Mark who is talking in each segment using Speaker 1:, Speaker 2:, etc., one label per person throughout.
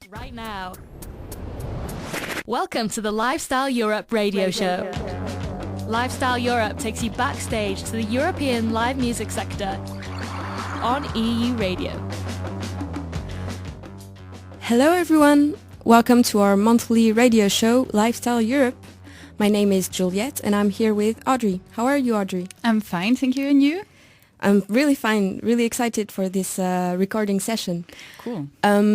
Speaker 1: right now. Welcome to the Lifestyle Europe radio show. Lifestyle Europe takes you backstage to the European live music sector on EU Radio.
Speaker 2: Hello everyone, welcome to our monthly radio show, Lifestyle Europe. My name is Juliette and I'm here with Audrey. How are you, Audrey?
Speaker 3: I'm fine, thank you. And you?
Speaker 2: I'm really fine, really excited for this recording session.
Speaker 3: Cool.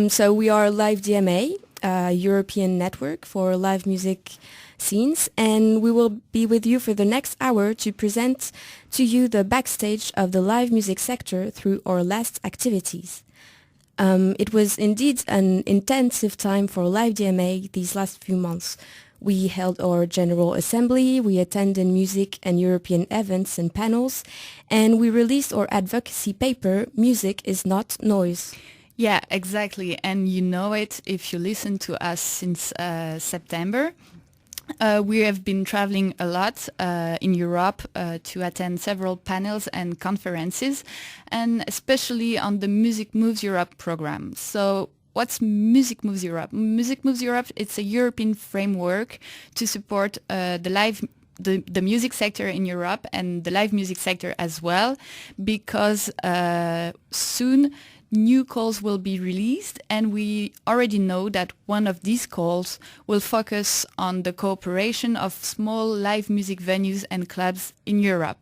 Speaker 2: So we are Live DMA, a European network for live music scenes, and we will be with you for the next hour to present to you the backstage of the live music sector through our last activities. It was indeed an intensive time for Live DMA these last few months. We held our General Assembly, we attended music and European events and panels, and we released our advocacy paper, Music is Not Noise.
Speaker 3: Yeah, exactly. And you know it if you listen to us since September. We have been traveling a lot in Europe to attend several panels and conferences, and especially on the Music Moves Europe program. So what's Music Moves Europe? Music Moves Europe, it's a European framework to support the music sector in Europe and the live music sector as well, because soon new calls will be released, and we already know that one of these calls will focus on the cooperation of small live music venues and clubs in Europe.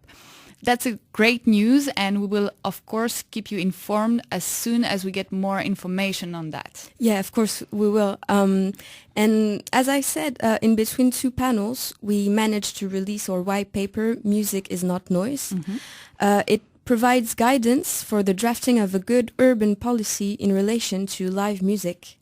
Speaker 3: That's a great news, and we will of course keep you informed as soon as we get more information on that.
Speaker 2: Yeah, of course we will. And as I said, in between two panels, we managed to release our white paper, Music is Not Noise. Mm-hmm. It provides guidance for the drafting of a good urban policy in relation to live music.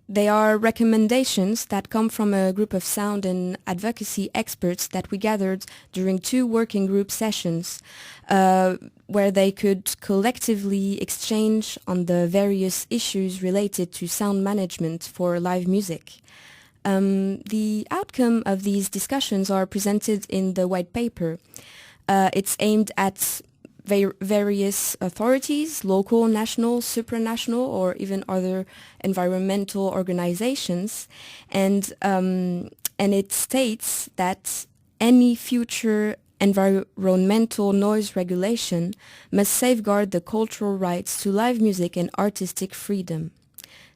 Speaker 2: They are recommendations that come from a group of sound and advocacy experts that we gathered during two working group sessions, where they could collectively exchange on the various issues related to sound management for live music. The outcome of these discussions are presented in the white paper. It's aimed at various authorities, local, national, supranational, or even other environmental organizations, and it states that any future environmental noise regulation must safeguard the cultural rights to live music and artistic freedom.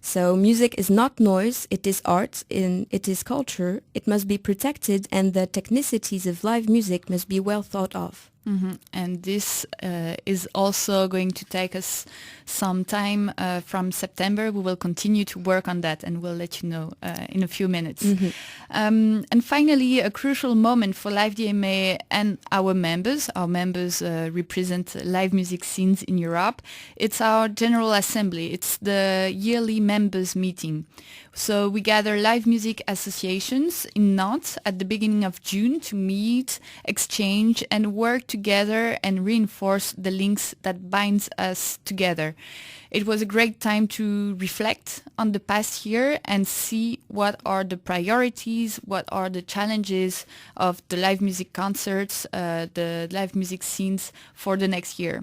Speaker 2: So music is not noise, it is art, it is culture, it must be protected, and the technicities of live music must be well thought of.
Speaker 3: Mm-hmm. And this is also going to take us some time from September. We will continue to work on that, and we'll let you know in a few minutes. Mm-hmm. And finally, a crucial moment for Live DMA and our members. Our members represent live music scenes in Europe. It's our General Assembly. It's the yearly members meeting. So we gather live music associations in Nantes at the beginning of June to meet, exchange, and work together and reinforce the links that binds us together. It was a great time to reflect on the past year and see what are the priorities, what are the challenges of the live music concerts, the live music scenes for the next year.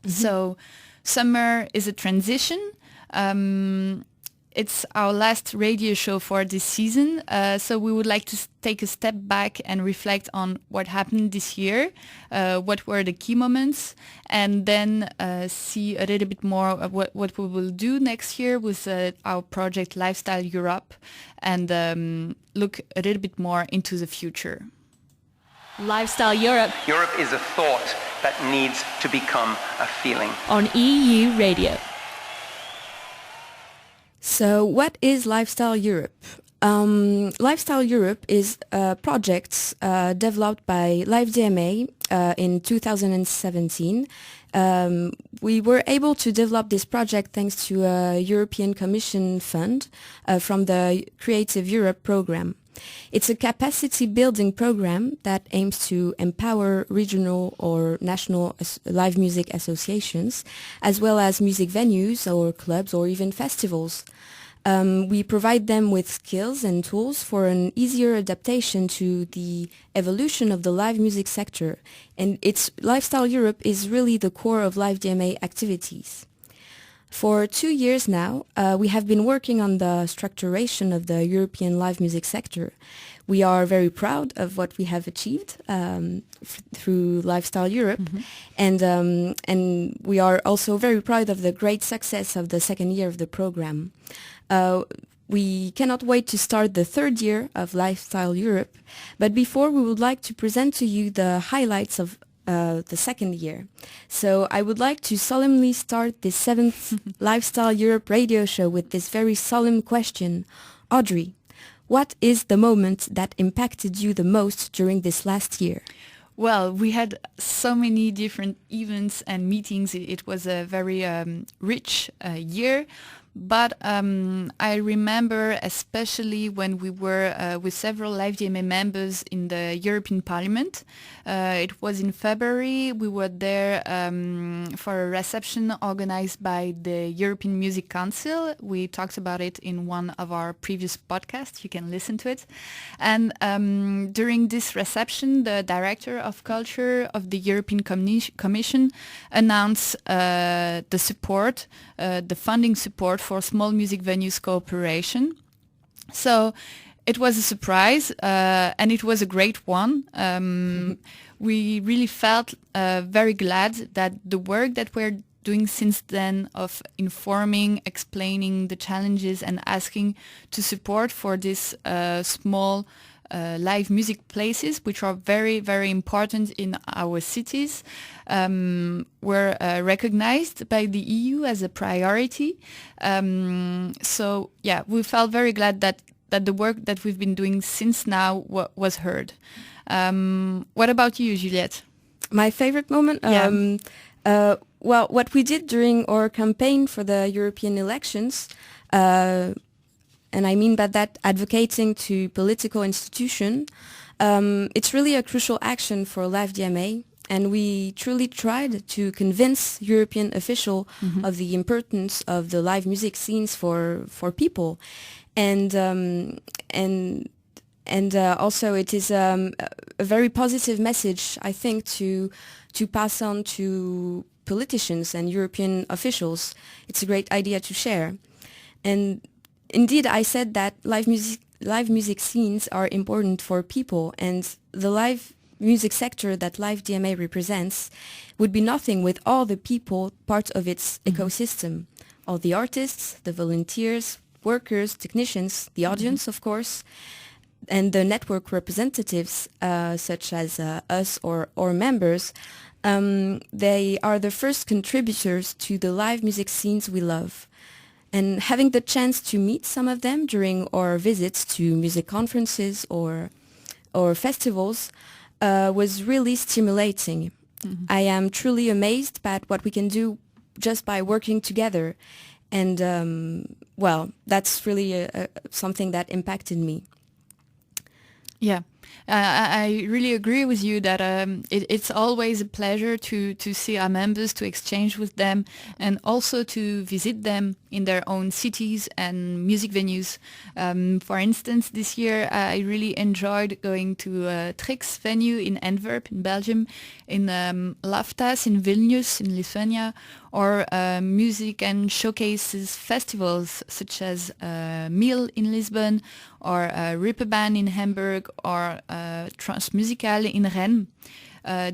Speaker 3: Mm-hmm. So summer is a transition. It's our last radio show for this season, so we would like to take a step back and reflect on what happened this year, what were the key moments, and then see a little bit more of what we will do next year with our project Lifestyle Europe, and look a little bit more into the future.
Speaker 1: Lifestyle Europe.
Speaker 4: Europe is a thought that needs to become a feeling.
Speaker 1: On EU Radio.
Speaker 2: So what is Lifestyle Europe? Lifestyle Europe is a project developed by Live DMA in 2017. We were able to develop this project thanks to a European Commission fund from the Creative Europe program. It's a capacity building program that aims to empower regional or national live music associations, as well as music venues or clubs or even festivals. We provide them with skills and tools for an easier adaptation to the evolution of the live music sector, and its Lifestyle Europe is really the core of Live DMA activities. For 2 years now, we have been working on the structuration of the European live music sector. We are very proud of what we have achieved through Lifestyle Europe, and we are also very proud of the great success of the second year of the program. We cannot wait to start the third year of Lifestyle Europe, but before we would like to present to you the highlights of the second year. So I would like to solemnly start this 7th Lifestyle Europe radio show with this very solemn question. Audrey, what is the moment that impacted you the most during this last year?
Speaker 3: Well, we had so many different events and meetings. It was a very rich year. But I remember especially when we were with several LiveDMA members in the European Parliament. It was in February. We were there for a reception organized by the European Music Council. We talked about it in one of our previous podcasts. You can listen to it. And during this reception, the Director of Culture of the European Commission announced the support, the funding support for small music venues cooperation. So it was a surprise and it was a great one. We really felt very glad that the work that we're doing since then of informing, explaining the challenges and asking to support for this small live music places, which are very, very important in our cities, were recognized by the EU as a priority. So, yeah, we felt very glad that the work that we've been doing since now was heard. What about you, Juliette?
Speaker 2: My favorite moment? Well, what we did during our campaign for the European elections, and I mean by that advocating to political institutions, it's really a crucial action for LiveDMA, and we truly tried to convince European officials of the importance of the live music scenes for people, and also it is a very positive message, I think, to pass on to politicians and European officials. It's a great idea to share. And indeed, I said that live music scenes are important for people, and the live music sector that LiveDMA represents would be nothing with all the people part of its ecosystem. All the artists, the volunteers, workers, technicians, the audience, of course, and the network representatives, such as us or members. They are the first contributors to the live music scenes we love. And having the chance to meet some of them during our visits to music conferences or festivals was really stimulating. I am truly amazed by what we can do just by working together. And, well, that's really something that impacted me.
Speaker 3: Yeah. I really agree with you that it's always a pleasure to see our members, to exchange with them, and also to visit them in their own cities and music venues. For instance, this year I really enjoyed going to Trix venue in Antwerp in Belgium, in Laftas in Vilnius in Lithuania, or music and showcases festivals such as Mil in Lisbon, or Ripperbahn in Hamburg, or Transmusical in Rennes.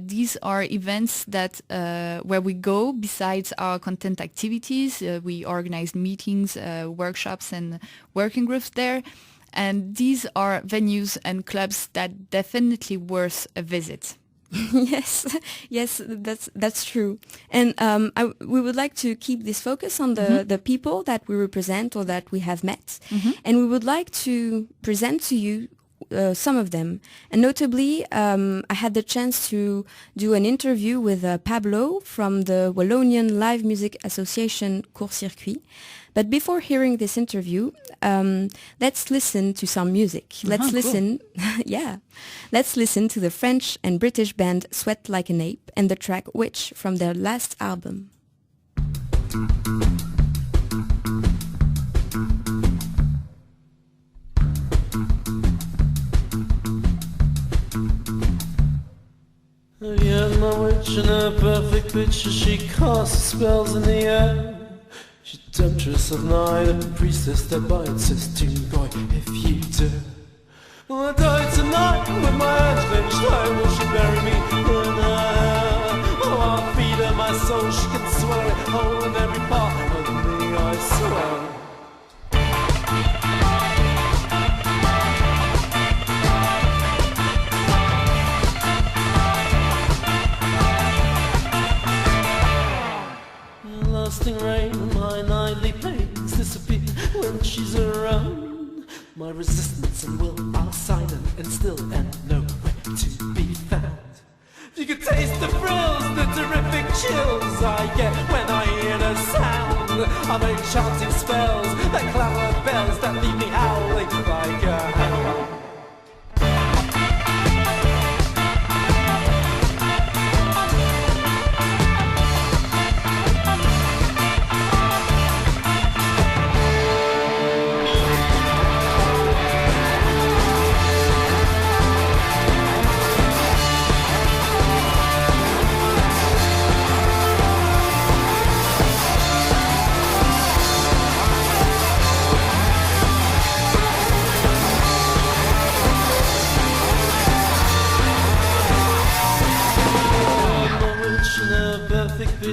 Speaker 3: These are events that where we go besides our content activities. We organize meetings, workshops and working groups there. And these are venues and clubs that definitely worth a visit.
Speaker 2: Yes, that's true. And we would like to keep this focus on the people that we represent or that we have met. And we would like to present to you some of them. And notably, I had the chance to do an interview with Pablo from the Wallonian Live Music Association Court Circuit. But before hearing this interview, let's listen to some music. Let's listen to the French and British band Sweat Like an Ape and the track Witch from their last album.
Speaker 5: Yeah, my witch and her perfect bitch, she casts spells in the air. She temptress of night, a priestess that bites us to boy if you do. Well, I die tonight with my hands clenched tight. Will she bury me in her? Oh, I'll feed her my soul. She can swallow it whole in every part of me, I swear. Lasting rain, my nightly pains disappear when she's around. My resistance and will are silent and still and nowhere to be found. You can taste the thrills, the terrific chills I get when I hear the sound of enchanting spells, that clamour bells that leave me howling like a hound.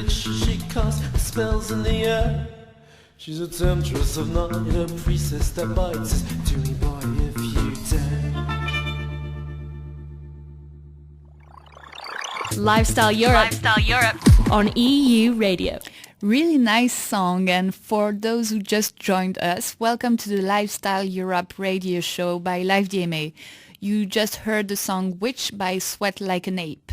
Speaker 5: She casts spells in the air. She's a temptress of night, a priestess that bites us. Do me, boy, if you dare.
Speaker 1: Lifestyle Europe on EU Radio.
Speaker 3: Really nice song, and for those who just joined us, welcome to the Lifestyle Europe radio show by Live DMA. You just heard the song Witch by Sweat Like an Ape.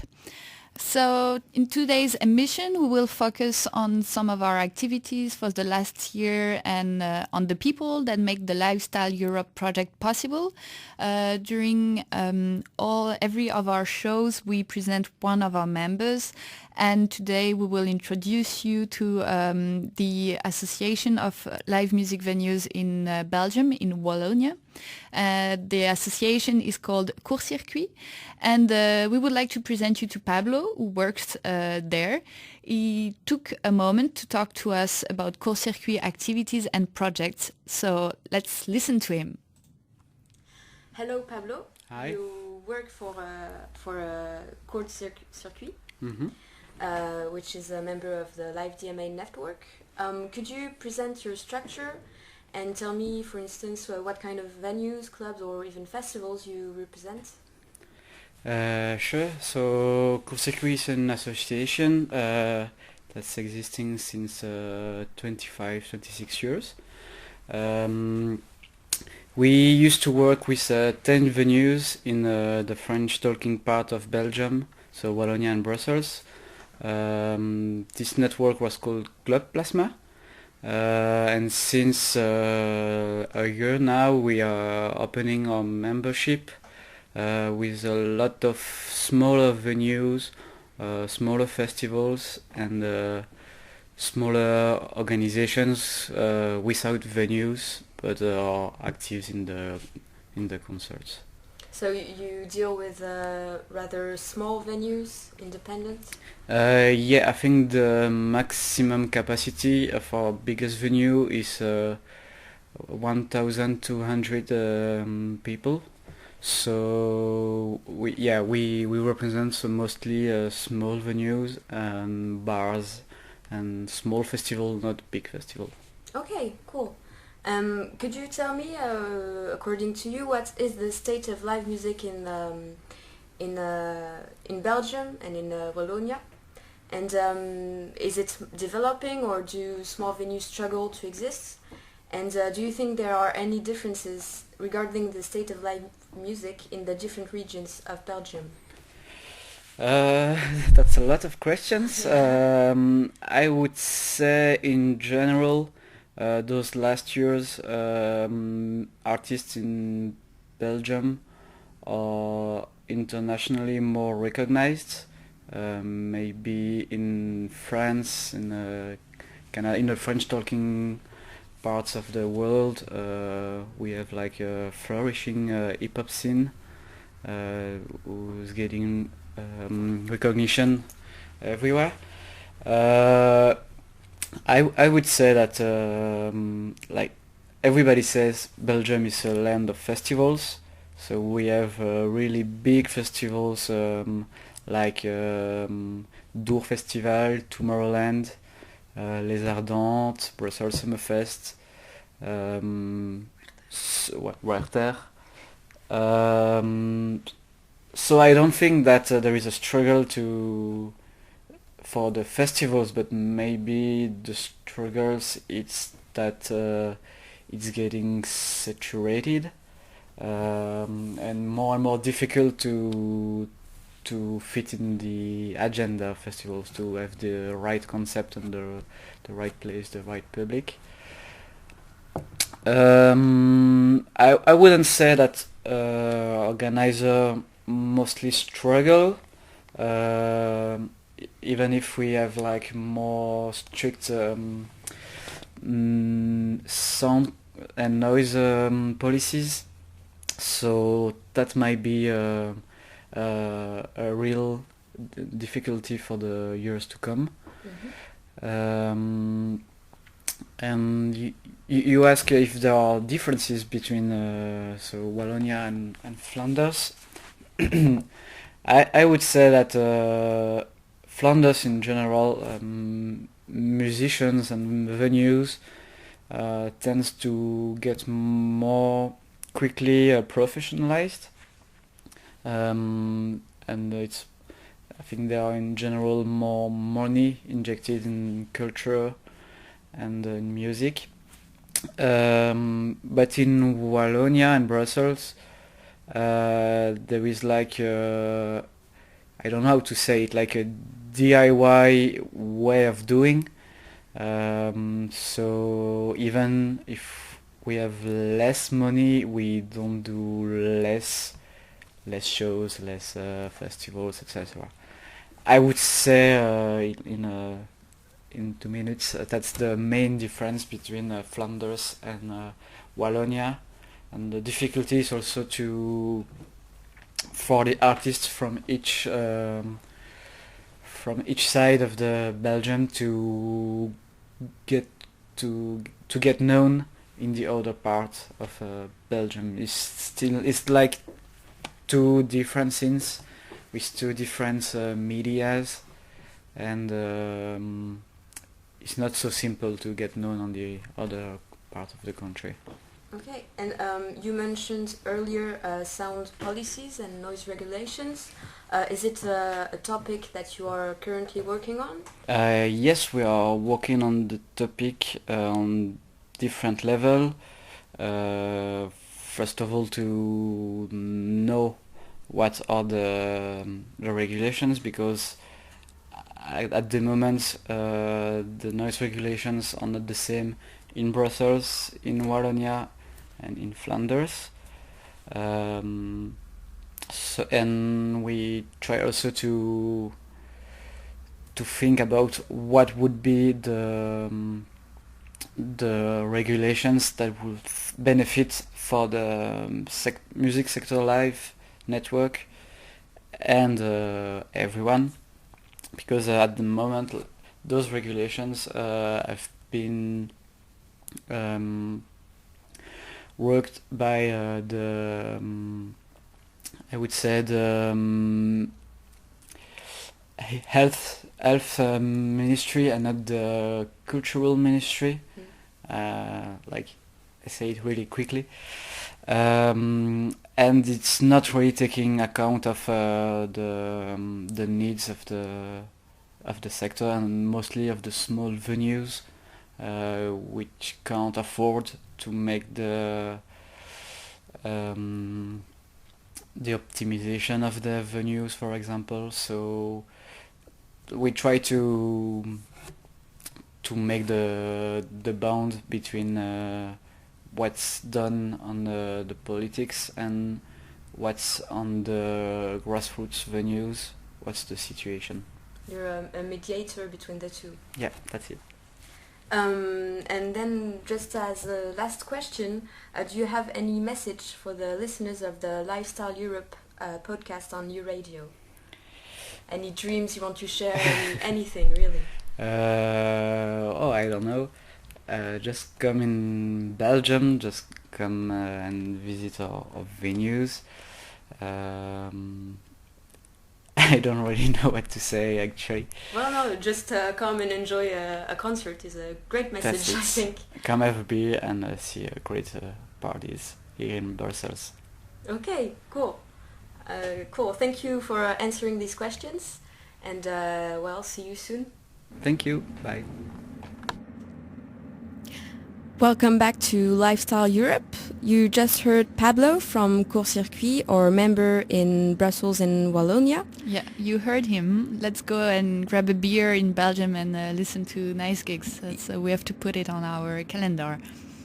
Speaker 3: So in today's emission, we will focus on some of our activities for the last year and on the people that make the Lifestyle Europe project possible. During every of our shows, we present one of our members. And today we will introduce you to the Association of Live Music Venues in Belgium, in Wallonia. The association is called Court Circuit, and we would like to present you to Pablo, who works there. He took a moment to talk to us about Court Circuit activities and projects, so let's listen to him.
Speaker 2: Hello, Pablo.
Speaker 6: Hi.
Speaker 2: You work for Court Circuit.
Speaker 6: Mm-hmm.
Speaker 2: Which is a member of the Live DMA network. Could you present your structure and tell me, for instance, what kind of venues, clubs, or even festivals you represent?
Speaker 6: Sure. So Court Circuit is an association that's existing since 26 years. We used to work with 10 venues in the French-talking part of Belgium, so Wallonia and Brussels. This network was called Club Plasma, and since a year now we are opening our membership with a lot of smaller venues, smaller festivals, and smaller organizations without venues but are active in the concerts.
Speaker 2: So you deal with rather small venues, independent?
Speaker 6: Yeah, I think the maximum capacity of our biggest venue is 1,200 people. So we represent mostly small venues and bars and small festival, not big festival.
Speaker 2: Okay, cool. Could you tell me, according to you, what is the state of live music in Belgium and in Wallonia? And is it developing, or do small venues struggle to exist? And do you think there are any differences regarding the state of live music in the different regions of Belgium?
Speaker 6: That's a lot of questions. I would say in general, those last years, artists in Belgium are internationally more recognized. Maybe in France, in the French-talking parts of the world, we have like a flourishing hip-hop scene who's getting recognition everywhere. I would say that like everybody says Belgium is a land of festivals, so we have really big festivals like Dour Festival, Tomorrowland, Les Ardentes, Brussels Summerfest, Werther. So I don't think that there is a struggle for the festivals, but maybe the struggles it's that it's getting saturated and more difficult to fit in the agenda of festivals, to have the right concept and the right place, the right public. I wouldn't say that organizer mostly struggle, even if we have like more strict sound and noise policies. So that might be a real difficulty for the years to come. And you ask if there are differences between so Wallonia and Flanders. I would say that Flanders in general, musicians and venues tends to get more quickly professionalized, and it's, I think there are in general more money injected in culture and in music, but in Wallonia and Brussels there is like I don't know how to say it, like a DIY way of doing. So even if we have less money, we don't do less shows, less festivals, etc. I would say in 2 minutes that's the main difference between Flanders and Wallonia, and the difficulty is also for the artists from each side of the Belgium to get known in the other part of Belgium. It's like two different scenes with two different medias, and it's not so simple to get known on the other part of the country.
Speaker 2: Okay, and you mentioned earlier sound policies and noise regulations. Is it a topic that you are currently working on?
Speaker 6: Yes, we are working on the topic on different level. First of all, to know what are the regulations, because at the moment the noise regulations are not the same in Brussels, in Wallonia, and in Flanders. So, and we try also to think about what would be the regulations that would benefit for the music sector live network and everyone, because at the moment those regulations have been worked by the I would say the health ministry and not the cultural ministry. Like I say it really quickly, and it's not really taking account of the needs of the sector, and mostly of the small venues which can't afford to make the optimization of the venues, for example. So we try to make the bound between what's done on the politics and what's on the grassroots venues, what's the situation.
Speaker 2: You're a mediator between the two.
Speaker 6: Yeah, that's it.
Speaker 2: And then, just as a last question, do you have any message for the listeners of the Lifestyle Europe podcast on U Radio? Any dreams you want to share? Anything, really?
Speaker 6: I don't know. Just come in Belgium, just come and visit our venues. I don't really know what to say, actually.
Speaker 2: Well, no, just come and enjoy a concert is a great message, I think.
Speaker 6: Come have a beer and see great parties here in Brussels.
Speaker 2: Okay, cool. Cool. Thank you for answering these questions. And, well, see you soon.
Speaker 6: Thank you. Bye.
Speaker 2: Welcome back to Lifestyle Europe. You just heard Pablo from Court Circuit, or member in Brussels and Wallonia.
Speaker 3: Yeah, you heard him. Let's go and grab a beer in Belgium and listen to nice gigs. We have to put it on our calendar.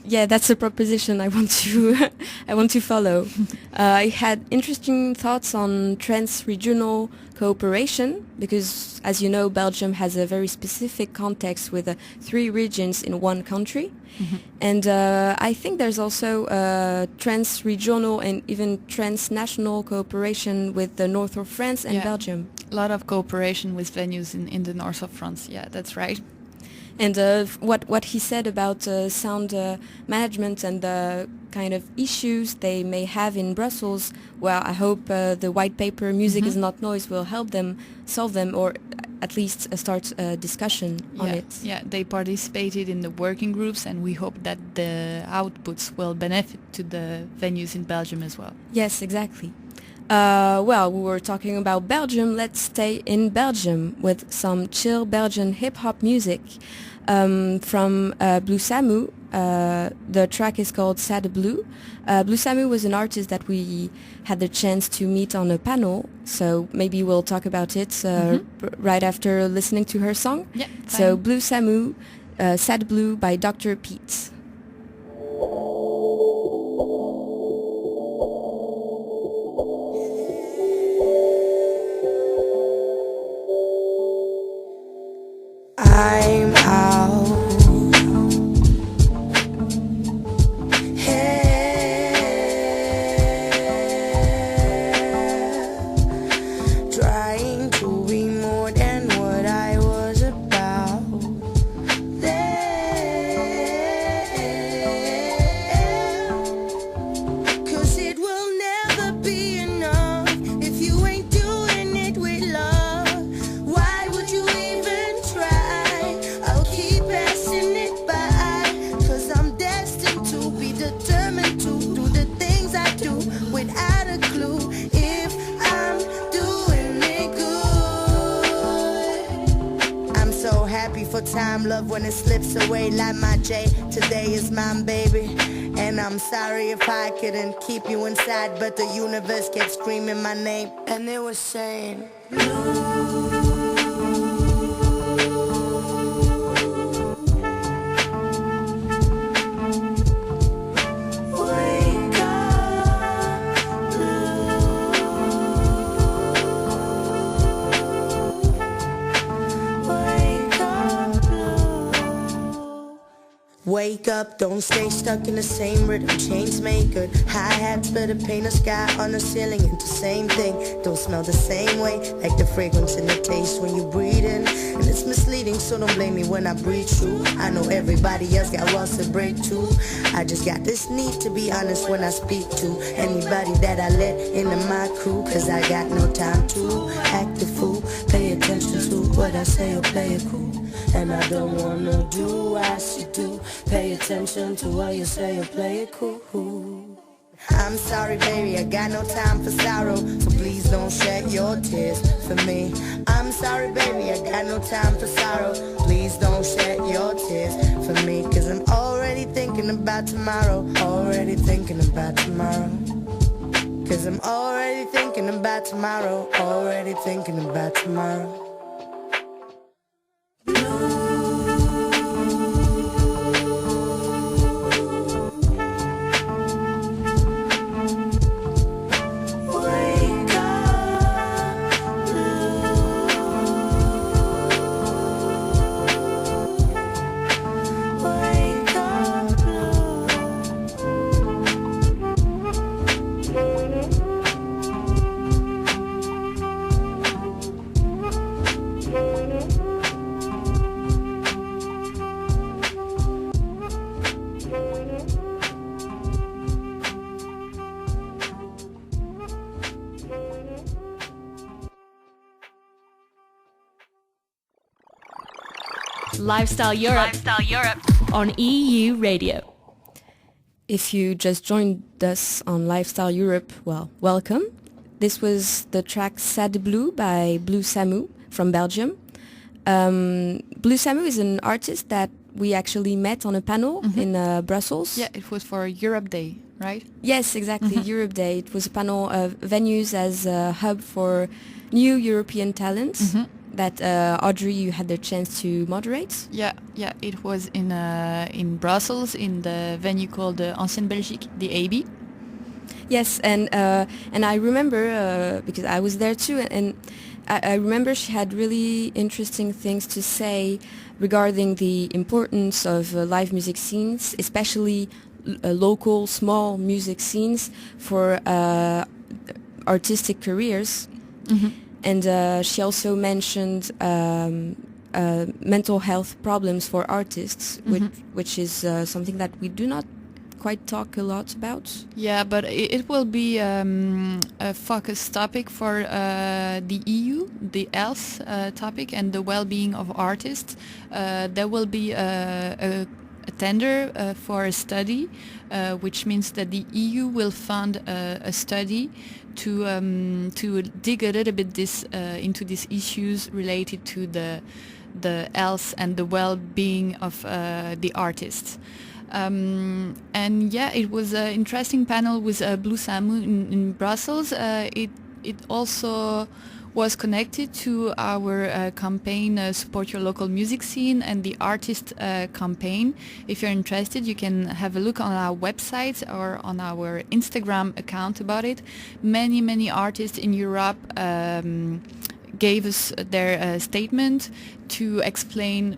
Speaker 2: Yeah, that's a proposition I want to I want to follow. I had interesting thoughts on trans-regional cooperation because, as you know, Belgium has a very specific context with 3 regions in one country. Mm-hmm. And I think there's also trans-regional and even transnational cooperation with the north of France and Belgium.
Speaker 3: A lot of cooperation with venues in the north of France. Yeah, that's right.
Speaker 2: And what he said about sound management and the kind of issues they may have in Brussels, well, I hope the white paper Music is Not Noise will help them solve them, or at least start a discussion on it.
Speaker 3: Yeah, they participated in the working groups, and we hope that the outputs will benefit to the venues in Belgium as well.
Speaker 2: Yes, exactly. Well, we were talking about Belgium. Let's stay in Belgium with some chill Belgian hip-hop music from Blue Samu. The track is called Sad Blue. Blue Samu was an artist that we had the chance to meet on a panel, so maybe we'll talk about it right after listening to her song.
Speaker 3: Yeah,
Speaker 2: so Blue Samu, Sad Blue by Dr. Pete.
Speaker 7: I'm out, trying to be more than what I was about. Cause it will never be enough if you ain't doing it with love. Why would you even try? I'll keep passing it by, cause I'm destined to be determined to do the things I do without a clue if I'm doing it good. I'm so happy for time, love, when it slips away like my J. Today is mine, baby. And I'm sorry if I couldn't keep you inside, but the universe kept screaming my name, and it was saying, wake up, don't stay stuck in the same rhythm. Chains make good. Hi-hats better paint a sky on the ceiling into same thing. Don't smell the same way, like the fragrance and the taste when you breathe in. And it's misleading, so don't blame me when I breathe through. I know everybody else got walls to break too. I just got this need to be honest when I speak to anybody that I let into my crew. Cause I got no time to act the fool. Pay attention to what I say or play it cool. And I don't wanna do as you do. Pay attention to what you say or play it cool. I'm sorry, baby, I got no time for sorrow, so please don't shed your tears for me. I'm sorry, baby, I got no time for sorrow. Please don't shed your tears for me. Cause I'm already thinking about tomorrow. Already thinking about tomorrow. Cause I'm already thinking about tomorrow. Already thinking about tomorrow.
Speaker 1: Lifestyle Europe on EU Radio.
Speaker 2: If you just joined us on Lifestyle Europe, well, welcome. This was the track Sad Blue by Blue Samu from Belgium. Blue Samu is an artist that we actually met on a panel in Brussels.
Speaker 3: Yeah, it was for Europe Day, right?
Speaker 2: Yes, exactly, Europe Day. It was a panel of venues as a hub for new European talents that Audrey, you had the chance to moderate.
Speaker 3: Yeah, it was in Brussels in the venue called Ancienne Belgique, the AB.
Speaker 2: Yes, and I remember because I was there too, and I remember she had really interesting things to say regarding the importance of live music scenes, especially local small music scenes for artistic careers. And she also mentioned mental health problems for artists, which is something that we do not quite talk a lot about.
Speaker 3: Yeah, but it will be a focus topic for the EU, the health topic and the well-being of artists. There will be a tender for a study, which means that the EU will fund a study to dig a little bit into these issues related to the health and the well-being of the artists. And yeah, it was an interesting panel with Blue Samu in Brussels. It also was connected to our campaign Support Your Local Music Scene and the Artist campaign. If you're interested, you can have a look on our website or on our Instagram account about it. Many artists in Europe gave us their statement to explain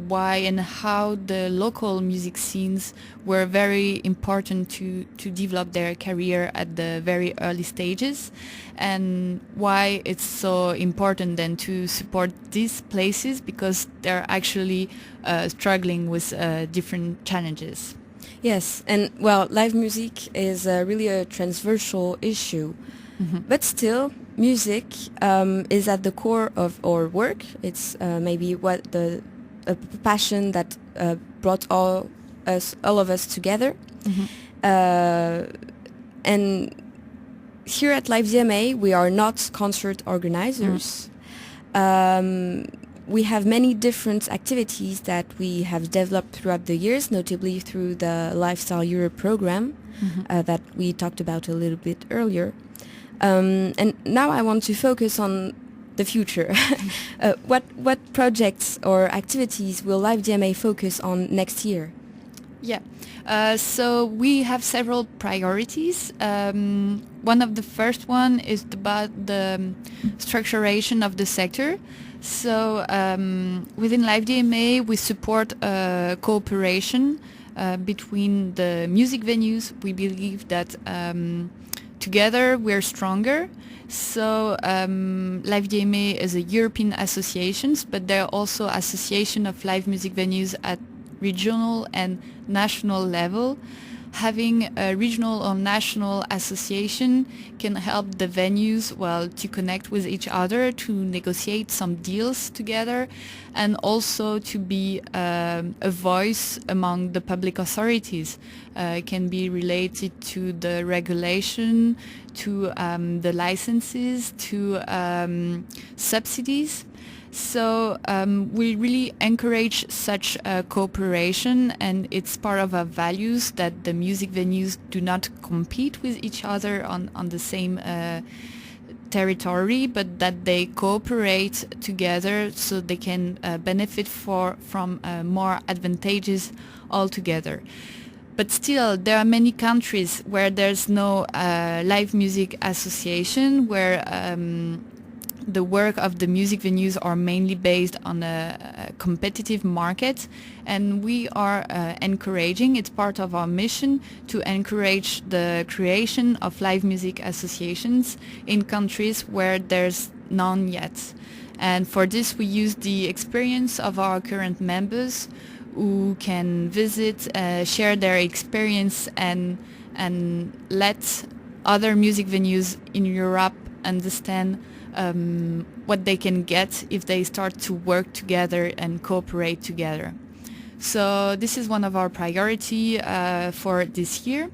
Speaker 3: why and how the local music scenes were very important to develop their career at the very early stages, and why it's so important then to support these places because they're actually struggling with different challenges.
Speaker 2: Yes, and well, live music is really a transversal issue. But still, music is at the core of our work. It's maybe what the passion that brought all of us together. And here at Live DMA, we are not concert organizers. We have many different activities that we have developed throughout the years, notably through the Lifestyle Europe program that we talked about a little bit earlier. And now I want to focus on the future. What projects or activities will Live DMA focus on next year?
Speaker 3: Yeah, so we have several priorities. One of the first one is about the structuration of the sector. So within Live DMA, we support cooperation between the music venues. We believe that together we're stronger. So Live DMA is a European association, but there are also association of live music venues at regional and national level. Having a regional or national association can help the venues to connect with each other, to negotiate some deals together, and also to be a voice among the public authorities. It can be related to the regulation, to the licenses, to subsidies. So we really encourage such cooperation, and it's part of our values that the music venues do not compete with each other on the same territory, but that they cooperate together so they can benefit from more advantages altogether. But still, there are many countries where there's no live music association, where the work of the music venues are mainly based on a competitive market, and we are encouraging, it's part of our mission, to encourage the creation of live music associations in countries where there's none yet. And for this we use the experience of our current members who can visit, share their experience and let other music venues in Europe understand what they can get if they start to work together and cooperate together. So this is one of our priority for this year,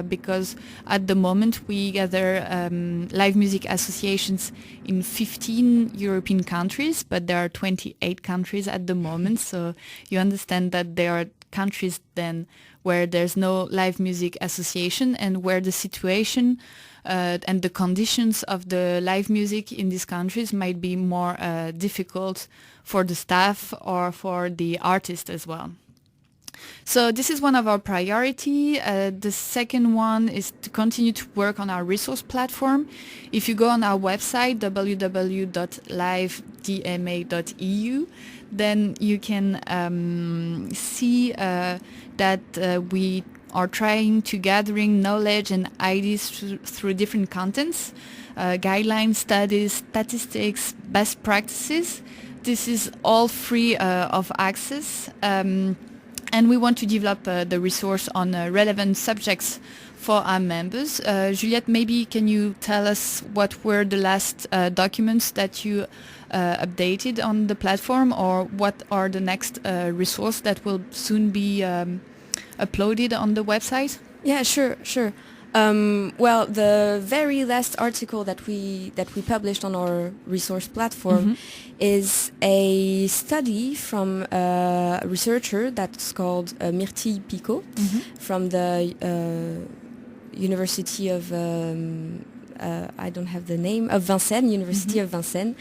Speaker 3: because at the moment we gather live music associations in 15 European countries, but there are 28 countries at the moment. So you understand that there are countries then where there's no live music association, and where the situation and the conditions of the live music in these countries might be more difficult for the staff or for the artist as well. So this is one of our priority. The second one is to continue to work on our resource platform. If you go on our website, www.livedma.eu, then you can see that we are trying to gathering knowledge and ideas through different contents, guidelines, studies, statistics, best practices. This is all free of access. And we want to develop the resource on relevant subjects for our members. Juliette, maybe can you tell us what were the last documents that you updated on the platform, or what are the next resource that will soon be uploaded on the website?
Speaker 2: Yeah, sure. Well, the very last article that we published on our resource platform is a study from a researcher that's called Myrtille Picot from the University of I don't have the name of Vincennes, University of Vincennes.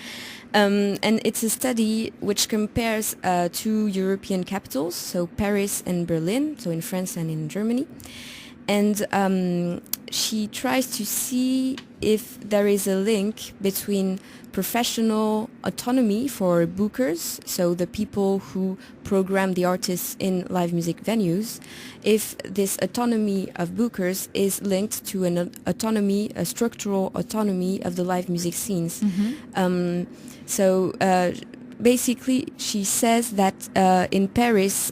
Speaker 2: And it's a study which compares two European capitals, so Paris and Berlin, so in France and in Germany. And she tries to see if there is a link between professional autonomy for bookers, so the people who program the artists in live music venues, if this autonomy of bookers is linked to an autonomy, a structural autonomy of the live music scenes. So basically she says that in Paris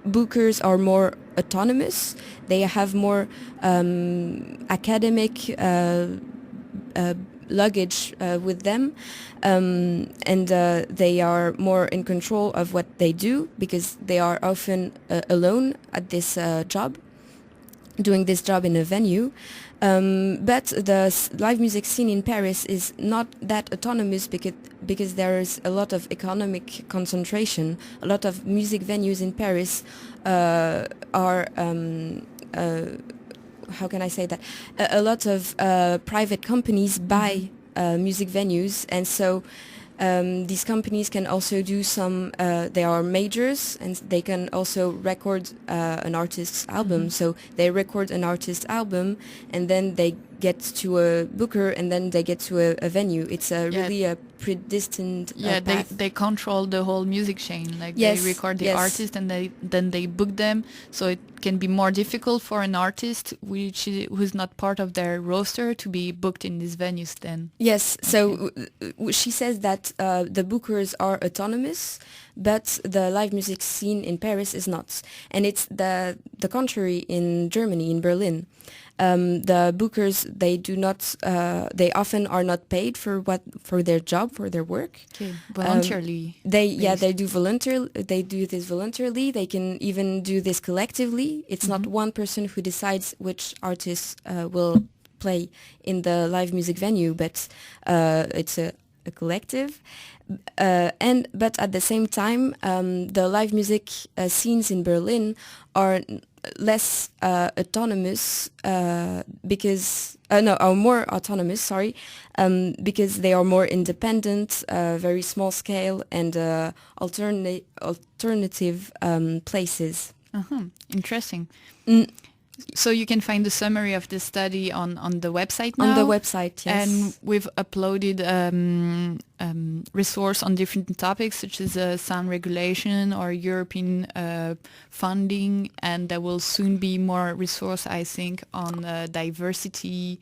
Speaker 2: bookers are more autonomous, they have more academic luggage with them, and they are more in control of what they do because they are often alone at this job, doing this job in a venue. But the live music scene in Paris is not that autonomous because there is a lot of economic concentration. A lot of music venues in Paris are how can I say that? A lot of private companies buy music venues, and so these companies can also do some, they are majors, and they can also record an artist's album. So they record an artist's album, and then they get to a booker, and then they get to a venue. It's really a predestined path.
Speaker 3: They control the whole music chain. Like
Speaker 2: Yes,
Speaker 3: they record the
Speaker 2: yes.
Speaker 3: artist, and then they book them. So it can be more difficult for an artist who's not part of their roster to be booked in these venues then.
Speaker 2: Yes, so she says that the bookers are autonomous, but the live music scene in Paris is not. And it's the contrary in Germany, in Berlin. The bookers, they do not, they often are not paid for their job, for their work.
Speaker 3: Okay, voluntarily.
Speaker 2: They do this voluntarily. They can even do this collectively. It's not one person who decides which artists will play in the live music venue, but it's a collective. But at the same time, the live music scenes in Berlin are less autonomous because are more autonomous. Sorry, because they are more independent, very small scale, and alternative places.
Speaker 3: Interesting. So you can find the summary of the study on the website now?
Speaker 2: On the website, yes.
Speaker 3: And we've uploaded resource on different topics such as sound regulation or European funding, and there will soon be more resource, I think, on diversity.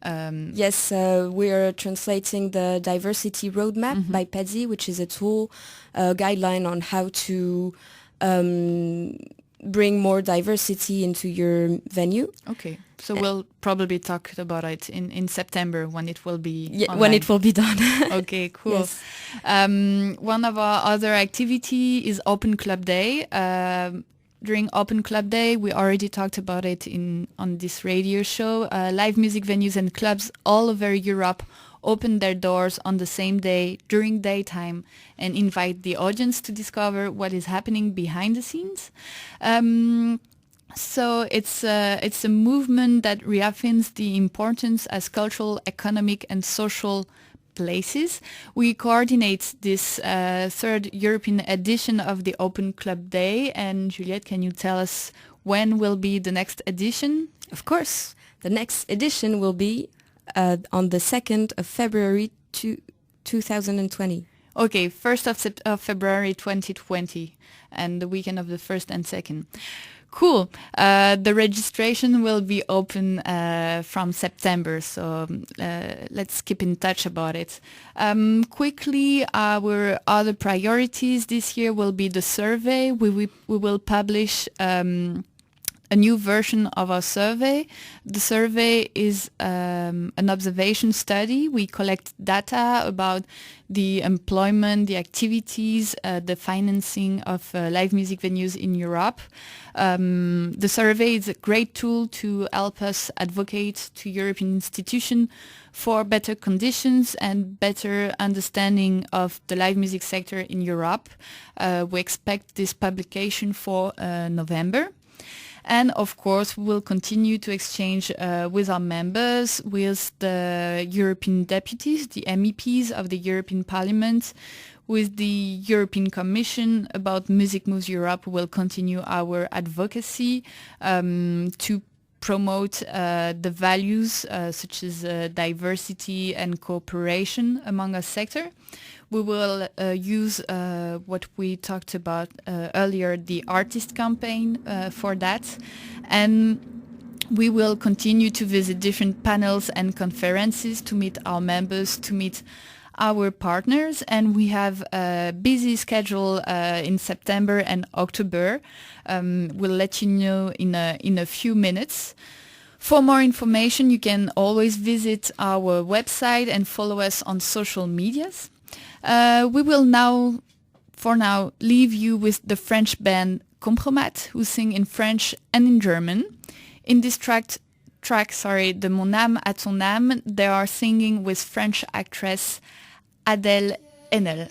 Speaker 2: Yes, we are translating the diversity roadmap by PEDSI, which is a tool, guideline on how to bring more diversity into your venue.
Speaker 3: Okay, so we'll probably talk about it in September when it will be
Speaker 2: When
Speaker 3: online.
Speaker 2: it will be done.
Speaker 3: Okay, cool.
Speaker 2: Yes.
Speaker 3: One of our other activity is Open Club Day. During Open Club Day, we already talked about it on this radio show. Live music venues and clubs all over Europe open their doors on the same day during daytime and invite the audience to discover what is happening behind the scenes. So it's a movement that reaffirms the importance as cultural, economic and social places. We coordinate this third European edition of the Open Club Day. And Juliette, can you tell us when will be the next edition?
Speaker 2: Of course. The next edition will be on the 2nd of February 2020.
Speaker 3: Okay, 1st of February 2020 and the weekend of the 1st and 2nd. Cool. The registration will be open from September, so let's keep in touch about it. Quickly, our other priorities this year will be the survey. We will publish a new version of our survey. The survey is an observation study. We collect data about the employment, the activities, the financing of live music venues in Europe. The survey is a great tool to help us advocate to European institutions for better conditions and better understanding of the live music sector in Europe. We expect this publication for November. And of course, we'll continue to exchange with our members, with the European deputies, the MEPs of the European Parliament, with the European Commission about Music Moves Europe. We'll continue our advocacy to promote the values such as diversity and cooperation among our sector. We will use what we talked about earlier, the artist campaign for that. And we will continue to visit different panels and conferences to meet our members, to meet our partners. And we have a busy schedule in September and October. We'll let you know in a few minutes. For more information, you can always visit our website and follow us on social medias. We will now, for now, leave you with the French band Compromat, who sing in French and in German. In this track, de Mon âme à ton âme, they are singing with French actress Adèle Haenel.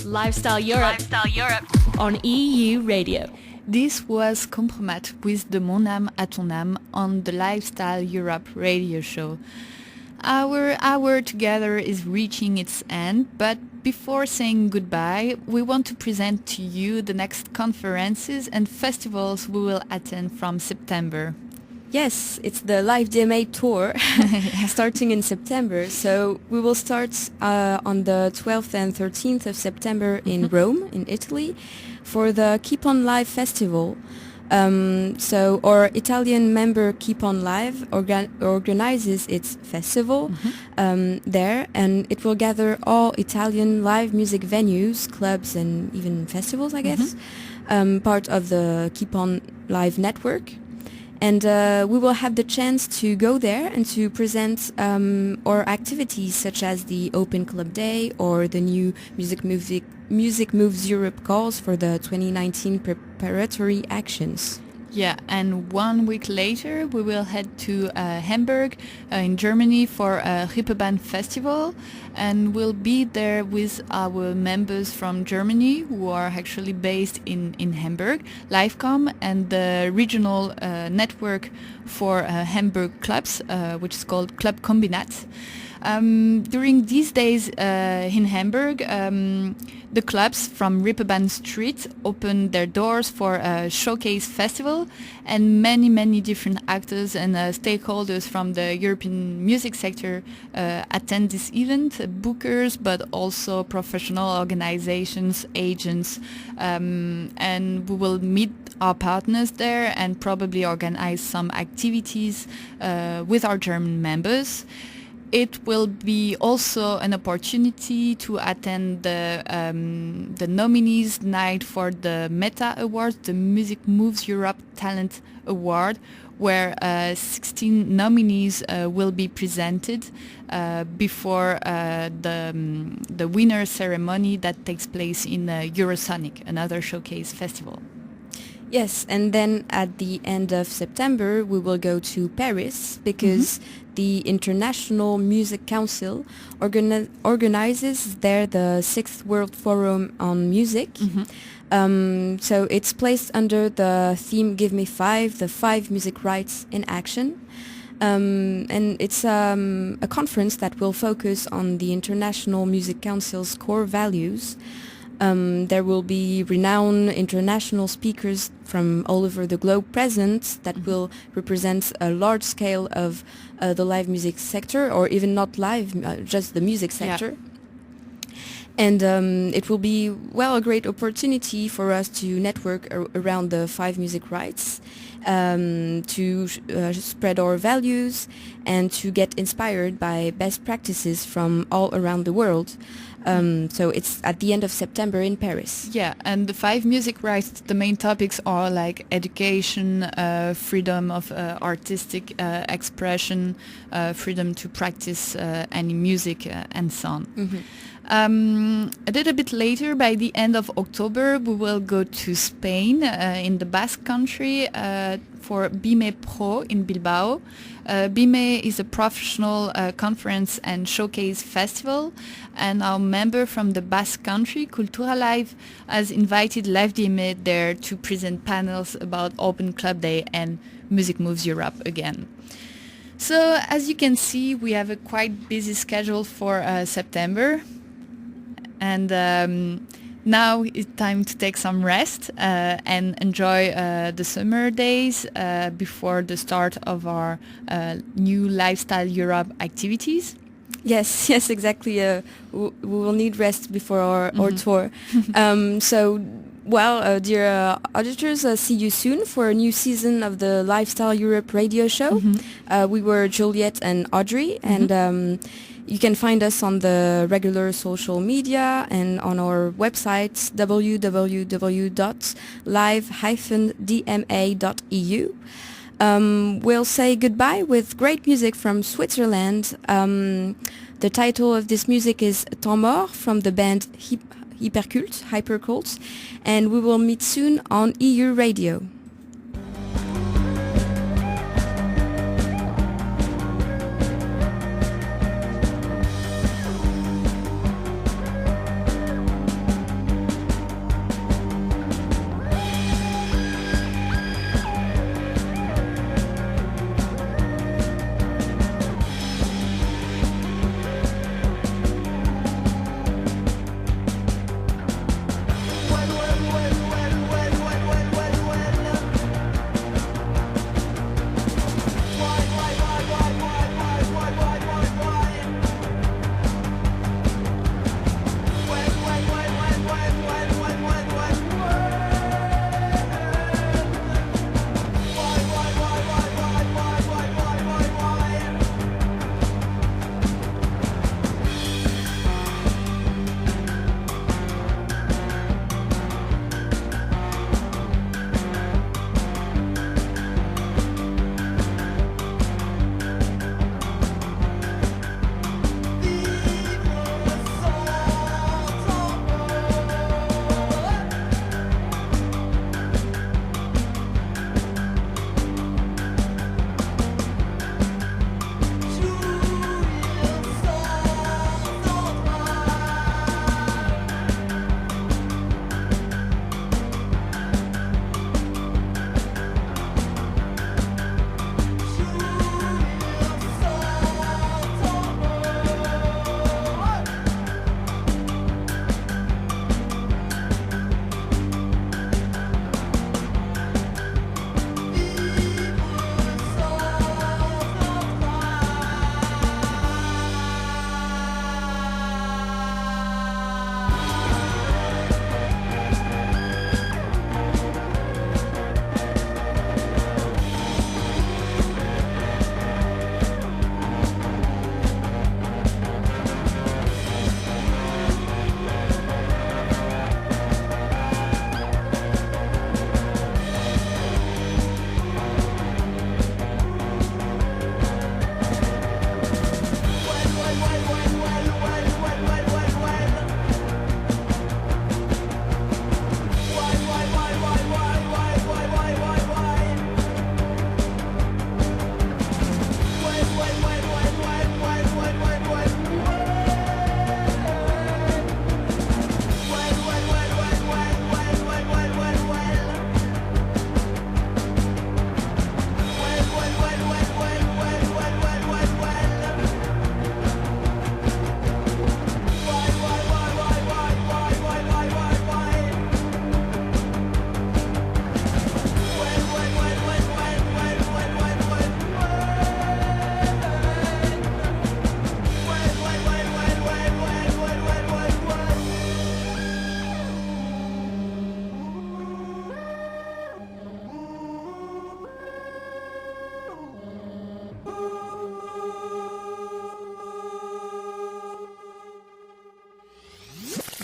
Speaker 1: Lifestyle Europe on EU Radio.
Speaker 3: This was Compromat with the Mon âme à ton âme on the Lifestyle Europe radio show. Our hour together is reaching its end, but before saying goodbye, we want to present to you the next conferences and festivals we will attend from September.
Speaker 2: Yes, it's the Live DMA tour starting in September. So we will start on the 12th and 13th of September in Rome, in Italy, for the Keep On Live festival. So our Italian member Keep On Live organizes its festival there, and it will gather all Italian live music venues, clubs and even festivals, I guess, part of the Keep On Live network. And we will have the chance to go there and to present our activities such as the Open Club Day or the new Music Moves Europe calls for the 2019 preparatory actions.
Speaker 3: Yeah, and 1 week later we will head to Hamburg in Germany for a Reeperbahn festival, and we'll be there with our members from Germany who are actually based in Hamburg, Livecom, and the regional network for Hamburg clubs, which is called Club Kombinat. During these days in Hamburg, the clubs from Reeperbahn Street open their doors for a showcase festival, and many different actors and stakeholders from the European music sector attend this event, bookers, but also professional organizations, agents, and we will meet our partners there and probably organize some activities with our German members. It will be also an opportunity to attend the nominees night for the Meta Awards, the Music Moves Europe Talent Award, where 16 nominees will be presented before the winner ceremony that takes place in Eurosonic, another showcase festival.
Speaker 2: Yes, and then at the end of September we will go to Paris because the International Music Council organizes there the 6th World Forum on Music. So it's placed under the theme Give Me Five, the 5 music rights in action. And it's a conference that will focus on the International Music Council's core values. There will be renowned international speakers from all over the globe present that will represent a large scale of the live music sector, or even not live, just the music sector. Yeah. And it will be, well, a great opportunity for us to network around the 5 music rights, to spread our values and to get inspired by best practices from all around the world. So it's at the end of September in Paris.
Speaker 3: Yeah, and the 5 music rights, the main topics are like education, freedom of artistic expression, freedom to practice any music and so on. A little bit later, by the end of October, we will go to Spain, in the Basque Country, for BIME Pro in Bilbao. BIME is a professional conference and showcase festival, and our member from the Basque Country, Cultura Live, has invited Live DMA there to present panels about Open Club Day and Music Moves Europe again. So, as you can see, we have a quite busy schedule for September. And now it's time to take some rest and enjoy the summer days before the start of our new Lifestyle Europe activities.
Speaker 2: Yes, exactly. We will need rest before our tour. Dear auditors, see you soon for a new season of the Lifestyle Europe radio show. We were Juliette and Audrey, and you can find us on the regular social media and on our website www.live-dma.eu. We'll say goodbye with great music from Switzerland. The title of this music is Temps Mort from the band Hypercult, and we will meet soon on EU Radio.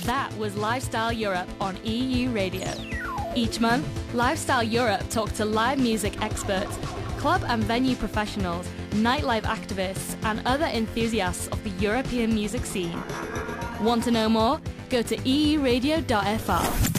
Speaker 1: That was Lifestyle Europe on EU Radio. Each month, Lifestyle Europe talks to live music experts, club and venue professionals, nightlife activists and other enthusiasts of the European music scene. Want to know more? Go to euradio.fr.